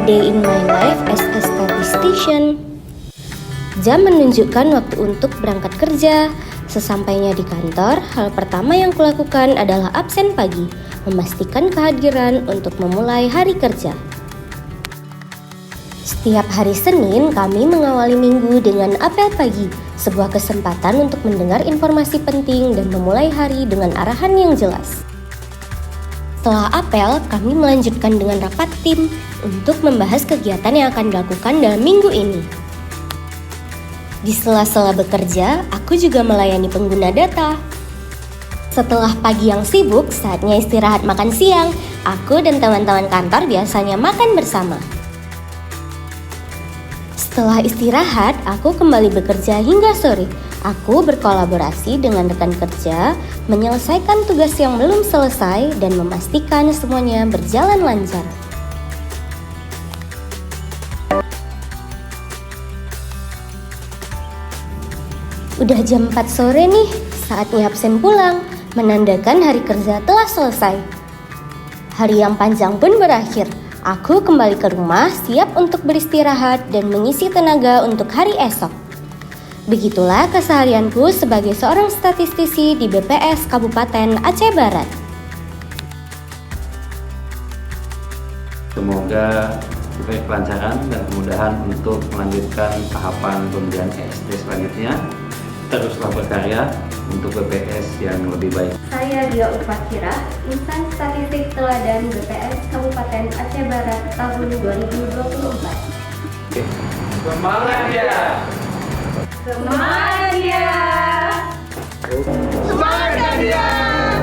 day in my life as a statistician. Jam menunjukkan waktu untuk berangkat kerja. Sesampainya di kantor, hal pertama yang kulakukan adalah absen pagi, memastikan kehadiran untuk memulai hari kerja. Setiap hari Senin, kami mengawali minggu dengan apel pagi, sebuah kesempatan untuk mendengar informasi penting dan memulai hari dengan arahan yang jelas. Setelah apel, kami melanjutkan dengan rapat tim untuk membahas kegiatan yang akan dilakukan dalam minggu ini. Di sela-sela bekerja, aku juga melayani pengguna data. Setelah pagi yang sibuk, saatnya istirahat makan siang. Aku dan teman-teman kantor biasanya makan bersama. Setelah istirahat, aku kembali bekerja hingga sore. Aku berkolaborasi dengan rekan kerja, menyelesaikan tugas yang belum selesai, dan memastikan semuanya berjalan lancar. Udah jam 4 sore nih, saatnya absen pulang, menandakan hari kerja telah selesai. Hari yang panjang pun berakhir. Aku kembali ke rumah, siap untuk beristirahat dan mengisi tenaga untuk hari esok. Begitulah keseharianku sebagai seorang statistisi di BPS Kabupaten Aceh Barat. Semoga diberi kelancaran dan kemudahan untuk melanjutkan tahapan pemberian ESD selanjutnya. Teruslah berkarya untuk BPS yang lebih baik. Saya Dia Upakira, Insan Statistik Teladan BPS Kabupaten Aceh Barat tahun 2024. Semangat ya! Semangat ya! Semangat ya!